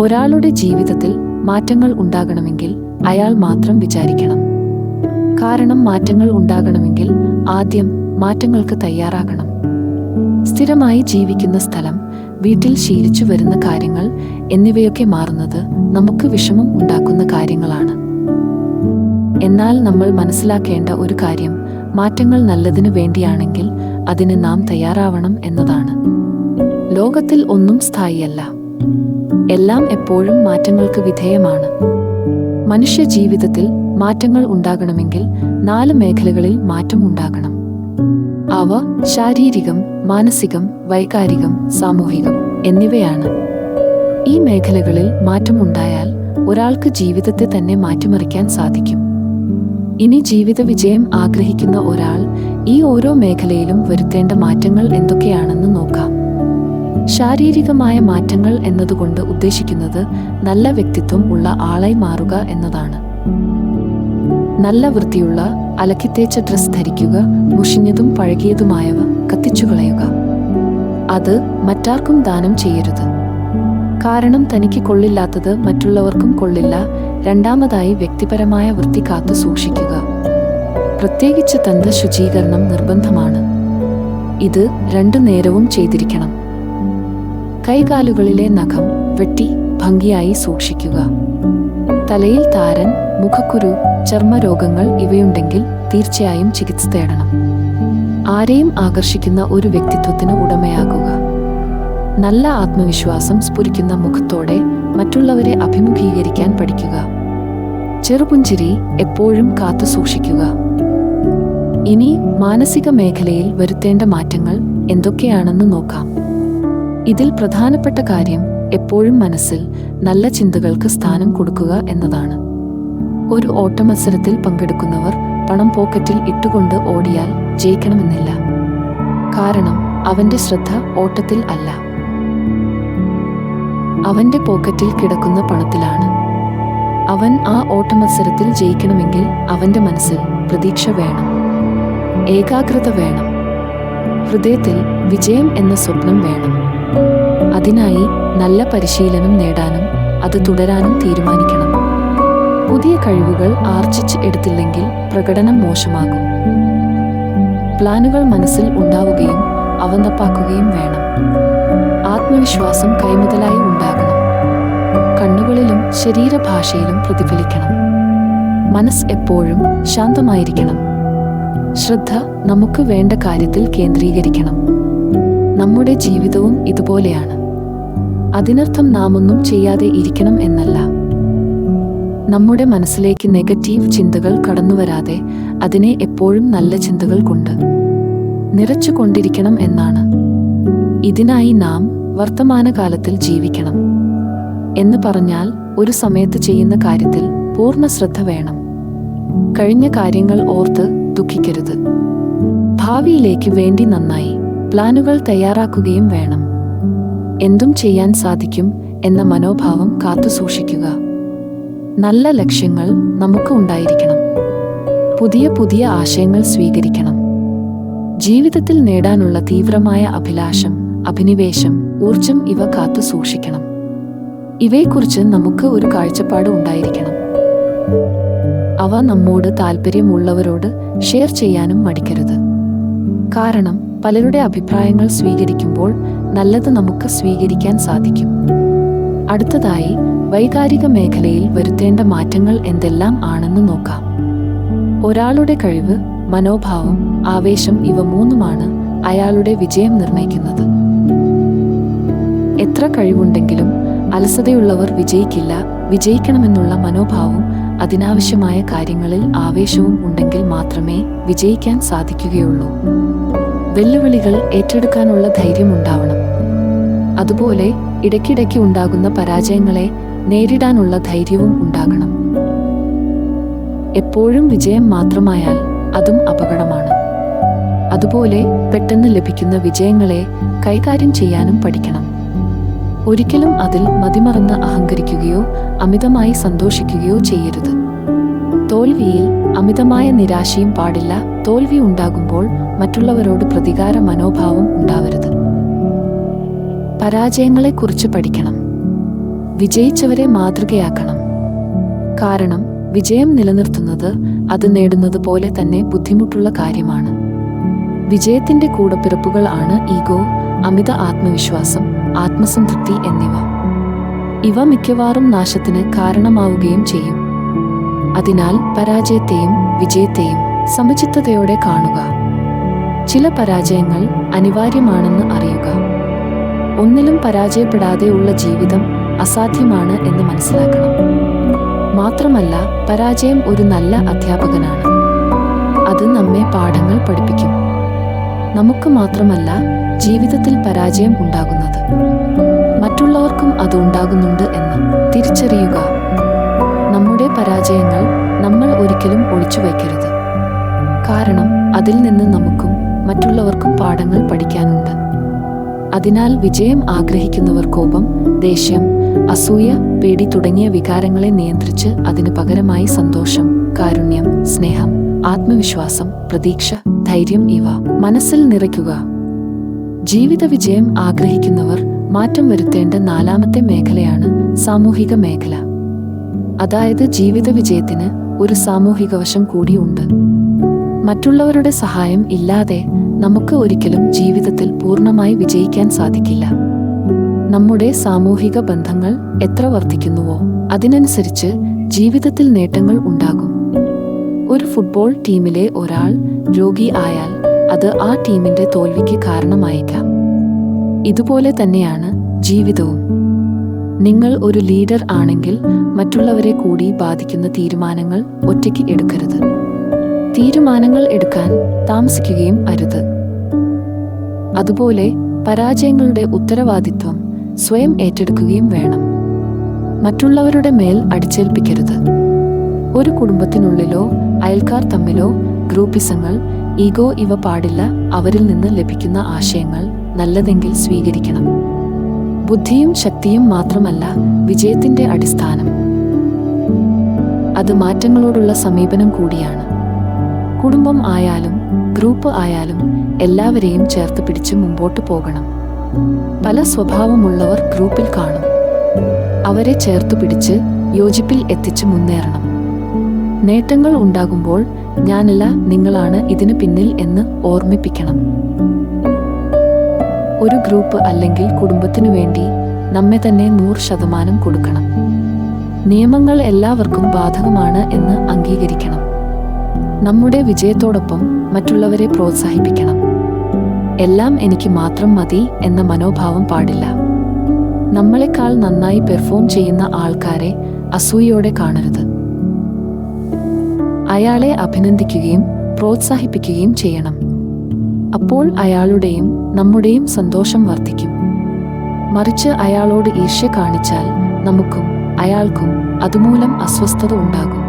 ഒരാളുടെ ജീവിതത്തിൽ മാറ്റങ്ങൾ ഉണ്ടാകണമെങ്കിൽ അയാൾ മാത്രം വിചാരിക്കണം. കാരണം മാറ്റങ്ങൾ ഉണ്ടാകണമെങ്കിൽ ആദ്യം മാറ്റങ്ങൾക്ക് തയ്യാറാകണം. സ്ഥിരമായി ജീവിക്കുന്ന സ്ഥലം, വീട്ടിൽ ശീലിച്ചു വരുന്ന കാര്യങ്ങൾ എന്നിവയൊക്കെ മാറുന്നത് നമുക്ക് വിഷമം ഉണ്ടാക്കുന്ന കാര്യങ്ങളാണ്. എന്നാൽ നമ്മൾ മനസ്സിലാക്കേണ്ട ഒരു കാര്യം, മാറ്റങ്ങൾ നല്ലതിനു വേണ്ടിയാണെങ്കിൽ അതിന് നാം തയ്യാറാവണം എന്നതാണ്. ലോകത്തിൽ ഒന്നും സ്ഥായിയല്ല. എല്ലാം എപ്പോഴും മാറ്റങ്ങൾക്ക് വിധേയമാണ്. മനുഷ്യ ജീവിതത്തിൽ മാറ്റങ്ങൾ ഉണ്ടാകണമെങ്കിൽ 4 മേഖലകളിൽ മാറ്റം ഉണ്ടാകണം. അവ ശാരീരികം, മാനസികം, വൈകാരികം, സാമൂഹികം എന്നിവയാണ്. ഈ മേഖലകളിൽ മാറ്റമുണ്ടായാൽ ഒരാൾക്ക് ജീവിതത്തെ തന്നെ മാറ്റിമറിക്കാൻ സാധിക്കും. ഇനി ജീവിത വിജയം ആഗ്രഹിക്കുന്ന ഒരാൾ ഈ ഓരോ മേഖലയിലും വരുത്തേണ്ട മാറ്റങ്ങൾ എന്തൊക്കെയാണെന്ന് നോക്കാം. ശാരീരികമായ മാറ്റങ്ങൾ എന്നതുകൊണ്ട് ഉദ്ദേശിക്കുന്നത് നല്ല വ്യക്തിത്വം ഉള്ള ആളായി മാറുക എന്നതാണ്. നല്ല വൃത്തിയുള്ള അലക്കിത്തേച്ച ഡ്രസ് ധരിക്കുക, മുഷിഞ്ഞതും പഴകിയതുമായവ കത്തിച്ചുകളയുക. അത് മറ്റാർക്കും ദാനം ചെയ്യരുത്. കാരണം തനിക്ക് കൊള്ളില്ലാത്തത് മറ്റുള്ളവർക്കും കൊള്ളില്ല. രണ്ടാമതായി വ്യക്തിപരമായ വൃത്തി കാത്തു സൂക്ഷിക്കുക. പ്രത്യേകിച്ച് ദന്ത ശുചീകരണം നിർബന്ധമാണ്. ഇത് 2 നേരവും ചെയ്തിരിക്കണം. കൈകാലുകളിലെ നഖം വെട്ടി ഭംഗിയായി സൂക്ഷിക്കുക. തലയിൽ താരൻ, മുഖക്കുരു, ചർമ്മരോഗങ്ങൾ ഇവയുണ്ടെങ്കിൽ തീർച്ചയായും ചികിത്സ തേടണം. ആരെയും ആകർഷിക്കുന്ന ഒരു വ്യക്തിത്വത്തിന് ഉടമയാകുക. നല്ല ആത്മവിശ്വാസം സ്ഫുരിക്കുന്ന മുഖത്തോടെ മറ്റുള്ളവരെ അഭിമുഖീകരിക്കാൻ പഠിക്കുക. ചെറുപുഞ്ചിരി എപ്പോഴും കാത്തു സൂക്ഷിക്കുക. ഇനി മാനസിക മേഖലയിൽ വരുത്തേണ്ട മാറ്റങ്ങൾ എന്തൊക്കെയാണെന്ന് നോക്കാം. ഇതിൽ പ്രധാനപ്പെട്ട കാര്യം എപ്പോഴും മനസ്സിൽ നല്ല ചിന്തകൾക്ക് സ്ഥാനം കൊടുക്കുക എന്നതാണ്. ഒരു ഓട്ടമത്സരത്തിൽ പങ്കെടുക്കുന്നവർ പണം പോക്കറ്റിൽ ഇട്ടുകൊണ്ട് ഓടിയാൽ ജയിക്കണമെന്നില്ല. കാരണം അവന്റെ ശ്രദ്ധ ഓട്ടത്തിൽ അല്ല, അവന്റെ പോക്കറ്റിൽ കിടക്കുന്ന പണത്തിലാണ്. അവൻ ആ ഓട്ടമത്സരത്തിൽ ജയിക്കണമെങ്കിൽ അവന്റെ മനസ്സിൽ പ്രതീക്ഷ വേണം, ഏകാഗ്രത വേണം, ഹൃദയത്തിൽ വിജയം എന്ന സ്വപ്നം വേണം. അതിനായി നല്ല പരിശീലനം നേടാനും അത് തുടരാനും തീരുമാനിക്കണം. പുതിയ കഴിവുകൾ ആർജിച്ച് എടുത്തില്ലെങ്കിൽ പ്രകടനം മോശമാകും. പ്ലാനുകൾ മനസ്സിൽ ഉണ്ടാവുകയും അവ നടപ്പാക്കുകയും വേണം. ആത്മവിശ്വാസം കൈമുതലായി ഉണ്ടാകണം. കണ്ണുകളിലും ശരീരഭാഷയിലും പ്രതിഫലിക്കണം. മനസ്സ് എപ്പോഴും ശാന്തമായിരിക്കണം. ശ്രദ്ധ നമുക്ക് വേണ്ട കാര്യത്തിൽ കേന്ദ്രീകരിക്കണം. നമ്മുടെ ജീവിതവും ഇതുപോലെയാണ്. അതിനർത്ഥം നാം ഒന്നും ചെയ്യാതെ ഇരിക്കണം എന്നല്ല. നമ്മുടെ മനസ്സിലേക്ക് നെഗറ്റീവ് ചിന്തകൾ കടന്നുവരാതെ അതിനെ എപ്പോഴും നല്ല ചിന്തകൾ കൊണ്ട് നിറച്ചുകൊണ്ടിരിക്കണം എന്നാണ്. ഇതിനായി നാം വർത്തമാനകാലത്തിൽ ജീവിക്കണം. എന്ന് പറഞ്ഞാൽ ഒരു സമയത്ത് ചെയ്യുന്ന കാര്യത്തിൽ പൂർണ്ണ ശ്രദ്ധ വേണം. കഴിഞ്ഞ കാര്യങ്ങൾ ഓർത്ത് ദുഃഖിക്കരുത്. ഭാവിയിലേക്ക് വേണ്ടി നന്നായി പ്ലാനുകൾ തയ്യാറാക്കുകയും വേണം. എന്തും ചെയ്യാൻ സാധിക്കും എന്ന മനോഭാവം കാത്തു സൂക്ഷിക്കുക. നല്ല ലക്ഷ്യങ്ങൾ നമുക്ക് ഉണ്ടായിരിക്കണം. പുതിയ പുതിയ ആശയങ്ങൾ സ്വീകരിക്കണം. ജീവിതത്തിൽ നേടാനുള്ള തീവ്രമായ അഭിലാഷം, അഭിനിവേശം, ഊർജം ഇവ കാത്തു സൂക്ഷിക്കണം. ഇവയെക്കുറിച്ച് നമുക്ക് ഒരു കാഴ്ചപ്പാട് ഉണ്ടായിരിക്കണം. അവ നമ്മോട് താല്പര്യമുള്ളവരോട് ഷെയർ ചെയ്യാനും മടിക്കരുത്. കാരണം പലരുടെ അഭിപ്രായങ്ങൾ സ്വീകരിക്കുമ്പോൾ നല്ലത് നമുക്ക് സ്വീകരിക്കാൻ സാധിക്കും. അടുത്തതായി വൈകാരിക മേഖലയിൽ വരുത്തേണ്ട മാറ്റങ്ങൾ എന്തെല്ലാം ആണെന്ന് നോക്കാം. ഒരാളുടെ കഴിവ്, മനോഭാവം, ആവേശം ഇവ 3മാണ് അയാളുടെ വിജയം നിർണ്ണയിക്കുന്നത്. എത്ര കഴിവുണ്ടെങ്കിലും അലസതയുള്ളവർ വിജയിക്കില്ല. വിജയിക്കണമെന്നുള്ള മനോഭാവവും അതിനാവശ്യമായ കാര്യങ്ങളിൽ ആവേശവും ഉണ്ടെങ്കിൽ മാത്രമേ വിജയിക്കാൻ സാധിക്കുകയുള്ളൂ. വെല്ലുവിളികൾ ഏറ്റെടുക്കാനുള്ള ധൈര്യമുണ്ടാവണം. അതുപോലെ ഇടയ്ക്കിടയ്ക്ക് ഉണ്ടാകുന്ന പരാജയങ്ങളെ നേരിടാനുള്ള ധൈര്യവും ഉണ്ടാകണം. എപ്പോഴും വിജയം മാത്രമായാൽ അതും അപകടമാണ്. അതുപോലെ പെട്ടെന്ന് ലഭിക്കുന്ന വിജയങ്ങളെ കൈകാര്യം ചെയ്യാനും പഠിക്കണം. ഒരിക്കലും അതിൽ മതിമറന്ന് അഹങ്കരിക്കുകയോ അമിതമായി സന്തോഷിക്കുകയോ ചെയ്യരുത്. തോൽവിയിൽ അമിതമായ നിരാശയും പാടില്ല. തോൽവി ഉണ്ടാകുമ്പോൾ മറ്റുള്ളവരോട് പ്രതികാര മനോഭാവം ഉണ്ടാവരുത്. പരാജയങ്ങളെക്കുറിച്ച് പഠിക്കണം. വിജയിച്ചവരെ മാതൃകയാക്കണം. കാരണം വിജയം നിലനിർത്തുന്നത് അത് നേടുന്നത് പോലെ തന്നെ ബുദ്ധിമുട്ടുള്ള കാര്യമാണ്. വിജയത്തിന്റെ കൂടപ്പിറപ്പുകൾ ആണ് ഈഗോ, അമിത ആത്മവിശ്വാസം, ആത്മസംതൃപ്തി എന്നിവ. ഇവ മിക്കവാറും നാശത്തിന് കാരണമാവുകയും ചെയ്യും. അതിനാൽ പരാജയത്തെയും വിജയത്തെയും സമചിത്തതയോടെ കാണുക. ചില പരാജയങ്ങൾ അനിവാര്യമാണെന്ന് അറിയുക. ഒന്നിലും പരാജയപ്പെടാതെയുള്ള ജീവിതം അസാധ്യമാണ് എന്ന് മനസ്സിലാക്കണം. മാത്രമല്ല, പരാജയം ഒരു നല്ല അധ്യാപകനാണ്. അത് നമ്മെ പാഠങ്ങൾ പഠിപ്പിക്കും. നമുക്ക് മാത്രമല്ല ജീവിതത്തിൽ പരാജയം ഉണ്ടാകുന്നത്, മറ്റുള്ളവർക്കും അത് ഉണ്ടാകുന്നുണ്ട് എന്ന് തിരിച്ചറിയുക. നമ്മുടെ പരാജയങ്ങൾ നമ്മൾ ഒരിക്കലും ഒളിച്ചു വയ്ക്കരുത്. കാരണം അതിൽ നിന്ന് നമുക്കും മറ്റുള്ളവർക്കും പാഠങ്ങൾ പഠിക്കാനുണ്ട്. അതിനാൽ വിജയം ആഗ്രഹിക്കുന്നവർ കോപം, ദേഷ്യം, അസൂയ, പേടി തുടങ്ങിയ വികാരങ്ങളെ നിയന്ത്രിച്ച് അതിനു പകരമായി സന്തോഷം, കാരുണ്യം, സ്നേഹം, ആത്മവിശ്വാസം, പ്രതീക്ഷ, ധൈര്യം ഇവ മനസ്സിൽ നിറയ്ക്കുക. ജീവിത വിജയം ആഗ്രഹിക്കുന്നവർ മാറ്റം വരുത്തേണ്ട നാലാമത്തെ മേഖലയാണ് സാമൂഹിക മേഖല. അതായത് ജീവിത വിജയത്തിന് ഒരു സാമൂഹിക വശം കൂടിയുണ്ട്. മറ്റുള്ളവരുടെ സഹായം ഇല്ലാതെ നമുക്ക് ഒരിക്കലും ജീവിതത്തിൽ പൂർണ്ണമായി വിജയിക്കാൻ സാധിക്കില്ല. നമ്മുടെ സാമൂഹിക ബന്ധങ്ങൾ എത്ര വർദ്ധിക്കുന്നുവോ അതിനനുസരിച്ച് ജീവിതത്തിൽ നേട്ടങ്ങൾ ഉണ്ടാകും. ഒരു ഫുട്ബോൾ ടീമിലെ ഒരാൾ രോഗി ആയാൽ അത് ആ ടീമിന്റെ തോൽവിക്ക് കാരണമായേക്കാം. ഇതുപോലെ തന്നെയാണ് ജീവിതവും. നിങ്ങൾ ഒരു ലീഡർ ആണെങ്കിൽ മറ്റുള്ളവരെ കൂടി ബാധിക്കുന്ന തീരുമാനങ്ങൾ ഒറ്റയ്ക്ക് എടുക്കരുത്. തീരുമാനങ്ങൾ എടുക്കാൻ താമസിക്കുകയും അരുത്. അതുപോലെ പരാജയങ്ങളുടെ ഉത്തരവാദിത്വം സ്വയം ഏറ്റെടുക്കുകയും വേണം. മറ്റുള്ളവരുടെ മേൽ അടിച്ചേൽപ്പിക്കരുത്. ഒരു കുടുംബത്തിനുള്ളിലോ അയൽക്കാർ തമ്മിലോ ഗ്രൂപ്പിസങ്ങൾ, ഈഗോ ഇവ പാടില്ല. അവരിൽ നിന്ന് ലഭിക്കുന്ന ആശയങ്ങൾ നല്ലതെങ്കിൽ സ്വീകരിക്കണം. ബുദ്ധിയും ശക്തിയും മാത്രമല്ല വിജയത്തിന്റെ അടിസ്ഥാനം. അത് മാറ്റങ്ങളോടുള്ള സമീപനം കൂടിയാണ്. കുടുംബം ആയാലും ഗ്രൂപ്പ് ആയാലും എല്ലാവരെയും ചേർത്ത് പിടിച്ച് മുമ്പോട്ട് പോകണം. പല സ്വഭാവമുള്ളവർ ഗ്രൂപ്പിൽ കാണും. അവരെ ചേർത്തു പിടിച്ച് യോജിപ്പിൽ എത്തിച്ച് മുന്നേറണം. നേട്ടങ്ങൾ ഉണ്ടാകുമ്പോൾ ഞാനല്ല, നിങ്ങളാണ് ഇതിന് പിന്നിൽ എന്ന് ഓർമ്മിപ്പിക്കണം. ഒരു ഗ്രൂപ്പ് അല്ലെങ്കിൽ കുടുംബത്തിനു വേണ്ടി നമ്മെ തന്നെ 100% കൊടുക്കണം. നിയമങ്ങൾ എല്ലാവർക്കും ബാധകമാണ് എന്ന് അംഗീകരിക്കണം. നമ്മുടെ വിജയത്തോടൊപ്പം മറ്റുള്ളവരെ പ്രോത്സാഹിപ്പിക്കണം. എല്ലാം എനിക്ക് മാത്രം മതി എന്ന മനോഭാവം പാടില്ല. നമ്മളെക്കാൾ നന്നായി പെർഫോം ചെയ്യുന്ന ആൾക്കാരെ അസൂയയോടെ കാണരുത്. അയാളെ അഭിനന്ദിക്കുകയും പ്രോത്സാഹിപ്പിക്കുകയും ചെയ്യണം. അപ്പോൾ അയാളുടെയും നമ്മുടെയും സന്തോഷം വർദ്ധിക്കും. മറിച്ച് അയാളോട് ഈർഷ്യ കാണിച്ചാൽ നമുക്കും അയാൾക്കും അതുമൂലം അസ്വസ്ഥത ഉണ്ടാകും.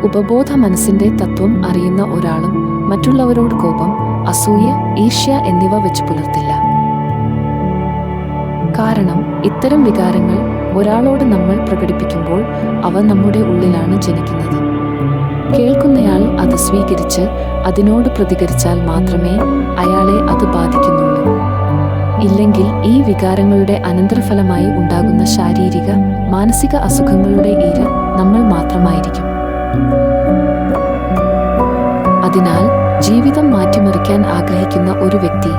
ഉപബോധ മനസ്സിന്റെ തത്വം അറിയുന്ന ഒരാളും മറ്റുള്ളവരോട് കോപം, അസൂയ, ഈർഷ്യ എന്നിവ വെച്ചു പുലർത്തില്ല. കാരണം ഇത്തരം വികാരങ്ങൾ ഒരാളോട് നമ്മൾ പ്രകടിപ്പിക്കുമ്പോൾ അവ നമ്മുടെ ഉള്ളിലാണ് ജനിക്കുന്നത്. കേൾക്കുന്നയാൾ അത് സ്വീകരിച്ച് അതിനോട് പ്രതികരിച്ചാൽ മാത്രമേ അയാളെ അത് ബാധിക്കുന്നുള്ളൂ. ഇല്ലെങ്കിൽ ഈ വികാരങ്ങളുടെ അനന്തരഫലമായി ഉണ്ടാകുന്ന ശാരീരിക, മാനസിക അസുഖങ്ങളുടെ ഇര നമ്മൾ മാത്രമായിരിക്കും. അതിനാൽ ജീവിതം മാറ്റിമറിക്കാൻ ആഗ്രഹിക്കുന്ന ഒരു വ്യക്തി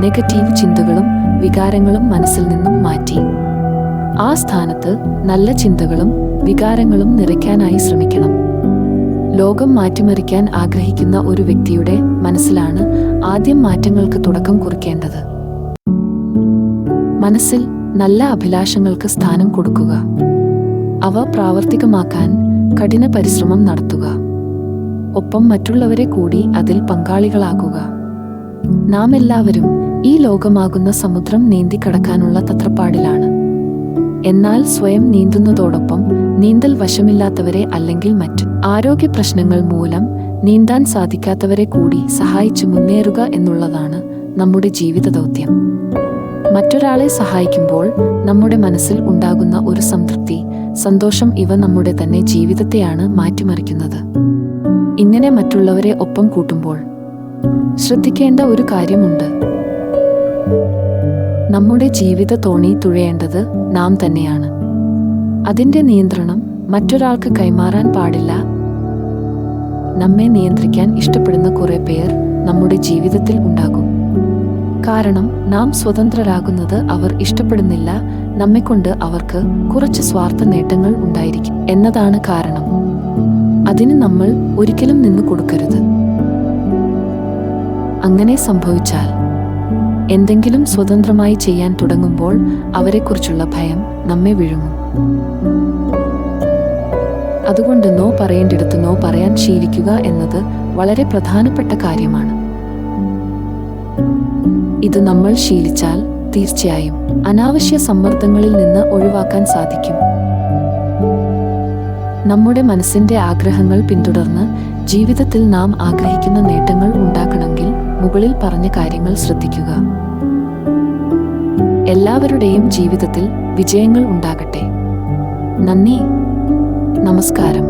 നെഗറ്റീവ് ചിന്തകളും വികാരങ്ങളും മനസ്സിൽ നിന്നും മാറ്റി ആ സ്ഥാനത്ത് നല്ല ചിന്തകളും വികാരങ്ങളും നിറയ്ക്കാനായി ശ്രമിക്കണം. ലോകം മാറ്റിമറിക്കാൻ ആഗ്രഹിക്കുന്ന ഒരു വ്യക്തിയുടെ മനസ്സിലാണ് ആദ്യം മാറ്റങ്ങൾക്ക് തുടക്കം കുറിക്കേണ്ടത്. മനസ്സിൽ നല്ല അഭിലാഷങ്ങൾക്ക് സ്ഥാനം കൊടുക്കുക. അവ പ്രാവർത്തികമാക്കാൻ കഠിന പരിശ്രമം നടത്തുക. ഒപ്പം മറ്റുള്ളവരെ കൂടി അതിൽ പങ്കാളികളാക്കുക. നാം എല്ലാവരും ഈ ലോകമാകുന്ന സമുദ്രം നീന്തി കടക്കാനുള്ള തത്രപ്പാടിലാണ്. എന്നാൽ സ്വയം നീന്തുന്നതോടൊപ്പം നീന്തൽ വശമില്ലാത്തവരെ അല്ലെങ്കിൽ മറ്റ് ആരോഗ്യ പ്രശ്നങ്ങൾ മൂലം നീന്താൻ സാധിക്കാത്തവരെ കൂടി സഹായിച്ചു മുന്നേറുക എന്നുള്ളതാണ് നമ്മുടെ ജീവിത ദൗത്യം. മറ്റൊരാളെ സഹായിക്കുമ്പോൾ നമ്മുടെ മനസ്സിൽ ഉണ്ടാകുന്ന ഒരു സംതൃപ്തി, സന്തോഷം ഇവ നമ്മുടെ തന്നെ ജീവിതത്തെയാണ് മാറ്റിമറിക്കുന്നത്. ഇങ്ങനെ മറ്റുള്ളവരെ ഒപ്പം കൂട്ടുമ്പോൾ ശ്രദ്ധിക്കേണ്ട ഒരു കാര്യമുണ്ട്. നമ്മുടെ ജീവിത തോണി തുഴയേണ്ടത് നാം തന്നെയാണ്. അതിൻ്റെ നിയന്ത്രണം മറ്റൊരാൾക്ക് കൈമാറാൻ പാടില്ല. നമ്മെ നിയന്ത്രിക്കാൻ ഇഷ്ടപ്പെടുന്ന കുറെ പേർ നമ്മുടെ ജീവിതത്തിൽ ഉണ്ടാകും. കാരണം നാം സ്വതന്ത്രരാകുന്നത് അവർ ഇഷ്ടപ്പെടുന്നില്ല. നമ്മെക്കൊണ്ട് അവർക്ക് കുറച്ച് സ്വാർത്ഥ നേട്ടങ്ങൾ ഉണ്ടായിരിക്കും എന്നതാണ് കാരണം. അതിന് നമ്മൾ ഒരിക്കലും നിന്നു കൊടുക്കരുത്. അങ്ങനെ സംഭവിച്ചാൽ എന്തെങ്കിലും സ്വതന്ത്രമായി ചെയ്യാൻ തുടങ്ങുമ്പോൾ അവരെക്കുറിച്ചുള്ള ഭയം നമ്മെ വിഴുങ്ങും. അതുകൊണ്ട് നോ പറയേണ്ടിടത്ത് നോ പറയാൻ ശീലിക്കുക എന്നത് വളരെ പ്രധാനപ്പെട്ട കാര്യമാണ്. ഇത് നമ്മൾ ശീലിച്ചാൽ തീർച്ചയായും അനാവശ്യ സമ്മർദ്ദങ്ങളിൽ നിന്ന് ഒഴിവാക്കാൻ സാധിക്കും. നമ്മുടെ മനസ്സിന്റെ ആഗ്രഹങ്ങൾ പിന്തുടർന്ന് ജീവിതത്തിൽ നാം ആഗ്രഹിക്കുന്ന നേട്ടങ്ങൾ ഉണ്ടാക്കണമെങ്കിൽ മുകളിൽ പറഞ്ഞ കാര്യങ്ങൾ ശ്രദ്ധിക്കുക. എല്ലാവരുടെയും ജീവിതത്തിൽ വിജയങ്ങൾ ഉണ്ടാകട്ടെ. നന്ദി, നമസ്കാരം.